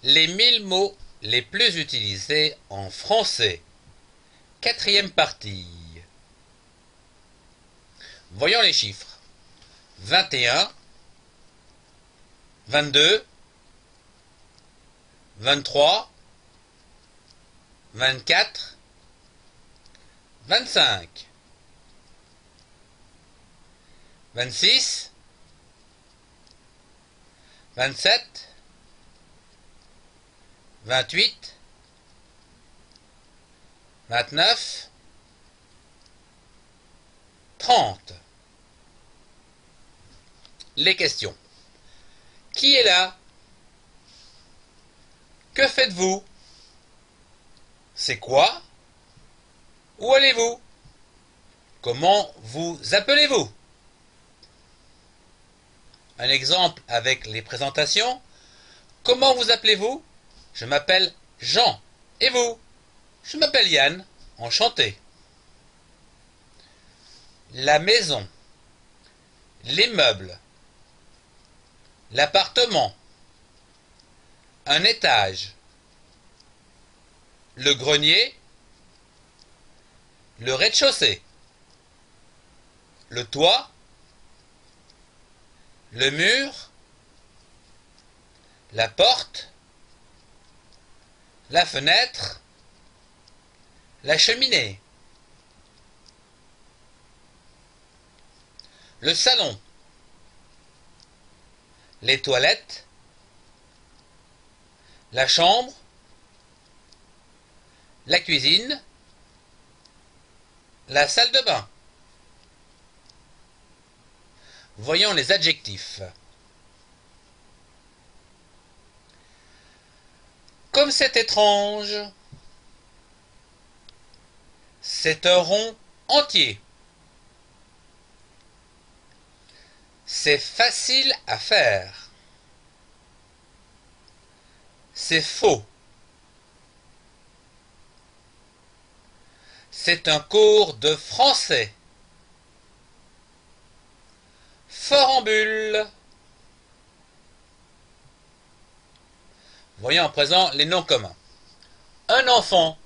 Les 1000 mots les plus utilisés en français. Quatrième partie. Voyons les chiffres. 21, 22, 23, 24, 25, 26, 27, 28, 29, 30. Les questions. Qui est là? Que faites-vous? C'est quoi? Où allez-vous? Comment vous appelez-vous? Un exemple avec les présentations. Comment vous appelez-vous? Je m'appelle Jean. Et vous? Je m'appelle Yann. Enchanté. La maison. Les meubles. L'appartement. Un étage. Le grenier. Le rez-de-chaussée. Le toit. Le mur. La porte. La fenêtre. La cheminée. Le salon. Les toilettes. La chambre. La cuisine. La salle de bain. Voyons les adjectifs. Comme c'est étrange. C'est un rond entier. C'est facile à faire. C'est faux. C'est un cours de français. Fort en bulle. Voyons à présent les noms communs. Un enfant.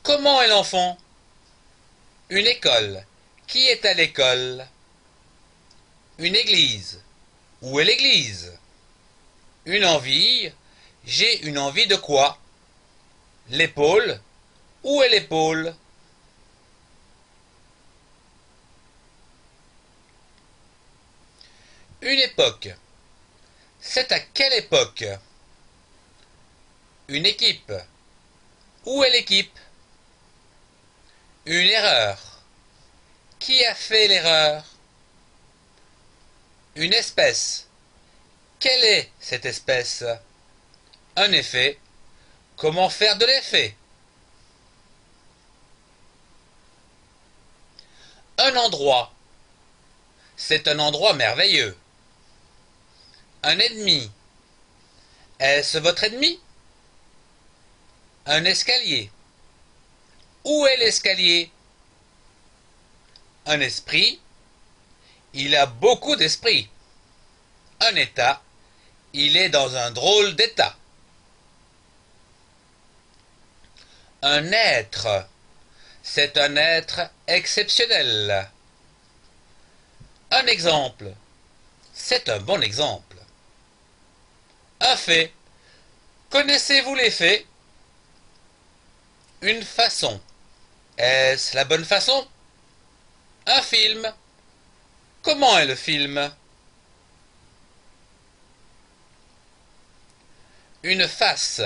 Comment est l'enfant? Une école. Qui est à l'école? Une église. Où est l'église? Une envie. J'ai une envie de quoi? L'épaule. Où est l'épaule? Une époque. C'est à quelle époque? Une équipe. Où est l'équipe? Une erreur. Qui a fait l'erreur? Une espèce. Quelle est cette espèce? Un effet. Comment faire de l'effet? Un endroit. C'est un endroit merveilleux. Un ennemi. Est-ce votre ennemi? Un escalier. Où est l'escalier? Un esprit. Il a beaucoup d'esprit. Un état. Il est dans un drôle d'état. Un être. C'est un être exceptionnel. Un exemple. C'est un bon exemple. Un fait. Connaissez-vous les faits? Une façon. Est-ce la bonne façon? Un film. Comment est le film? Une face.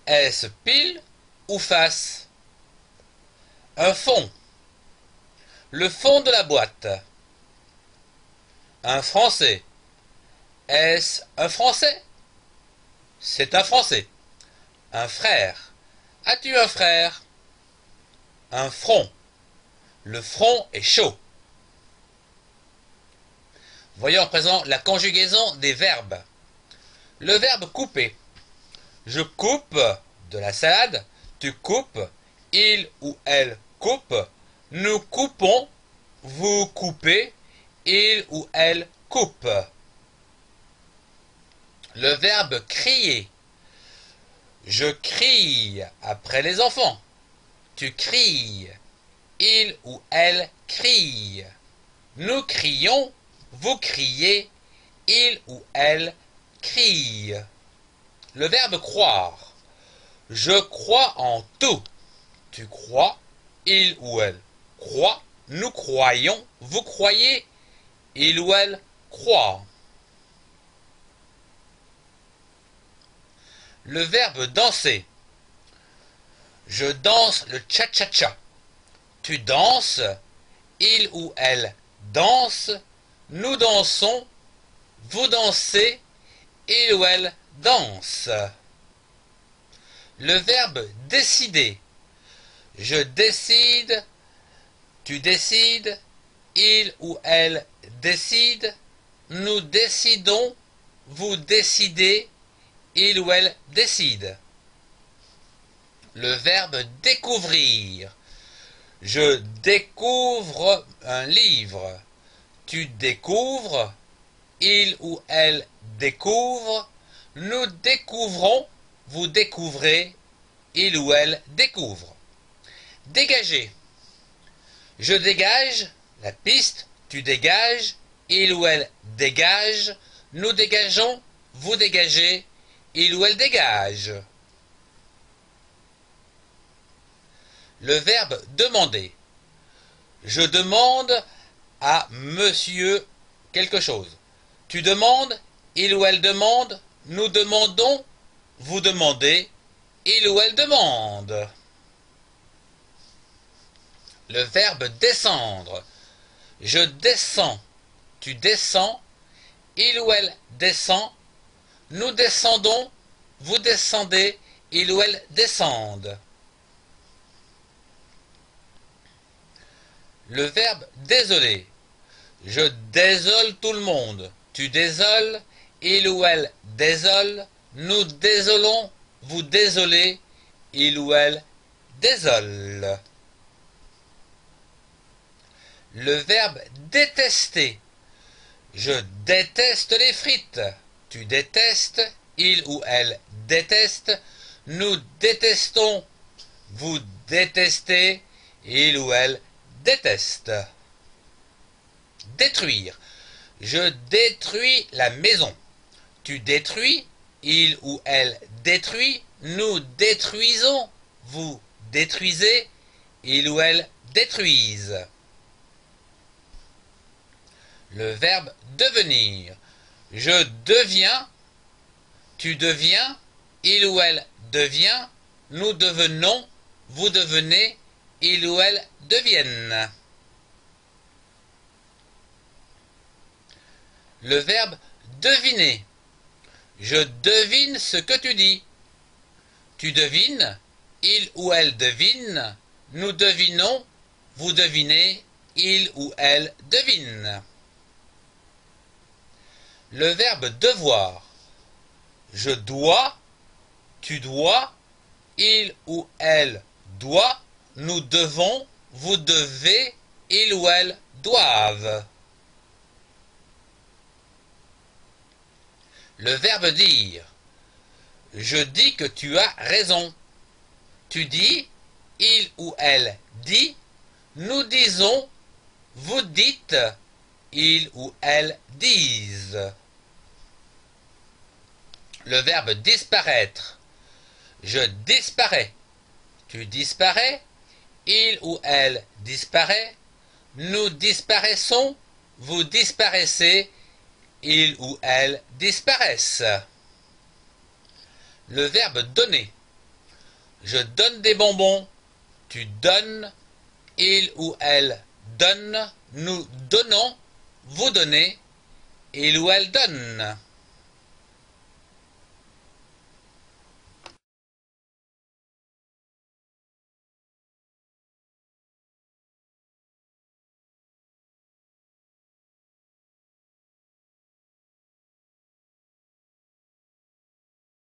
Est-ce pile ou face? Un fond. Le fond de la boîte. Un français. Est-ce un français? C'est un français. Un frère. As-tu un frère? Un front. Le front est chaud. Voyons à présent la conjugaison des verbes. Le verbe couper. Je coupe de la salade. Tu coupes. Il ou elle coupe. Nous coupons. Vous coupez. Il ou elle coupe. Le verbe crier. Je crie après les enfants. Tu cries. Il ou elle crie. Nous crions. Vous criez. Il ou elle crie. Le verbe croire. Je crois en tout. Tu crois. Il ou elle croit. Nous croyons. Vous croyez. Il ou elle croit. Le verbe danser. Je danse le cha-cha-cha. Tu danses. Il ou elle danse. Nous dansons. Vous dansez. Il ou elle danse. Le verbe décider. Je décide. Tu décides. Il ou elle décide. Nous décidons. Vous décidez. Il ou elle décide. Le verbe découvrir. Je découvre un livre. Tu découvres. Il ou elle découvre. Nous découvrons. Vous découvrez. Il ou elle découvre. Dégager. Je dégage. La piste. Tu dégages. Il ou elle dégage. Nous dégageons. Vous dégagez. Il ou elle dégage. Le verbe demander. Je demande à monsieur quelque chose. Tu demandes, il ou elle demande, nous demandons, vous demandez, il ou elle demande. Le verbe descendre. Je descends, tu descends, il ou elle descend, nous descendons, vous descendez, il ou elle descendent. Le verbe désoler. Je désole tout le monde. Tu désoles, il ou elle désole, nous désolons, vous désolez, il ou elle désole. Le verbe détester. Je déteste les frites. Tu détestes, il ou elle déteste, nous détestons, vous détestez, il ou elle déteste. Détruire. Je détruis la maison. Tu détruis, il ou elle détruit, nous détruisons, vous détruisez, il ou elle détruisent. Le verbe devenir. Je deviens, tu deviens, il ou elle devient, nous devenons, vous devenez, il ou elle deviennent. Le verbe deviner. Je devine ce que tu dis. Tu devines, il ou elle devine, nous devinons, vous devinez, il ou elle devine. Le verbe devoir. Je dois, tu dois, il ou elle doit, nous devons, vous devez, il ou elle doivent. Le verbe dire. Je dis que tu as raison. Tu dis, il ou elle dit, nous disons, vous dites, il ou elle disent. Le verbe disparaître. Je disparais. Tu disparais, il ou elle disparaît, nous disparaissons, vous disparaissez, il ou elle disparaissent. Le verbe donner. Je donne des bonbons, tu donnes, il ou elle donne, nous donnons, vous donnez, il ou elle donne.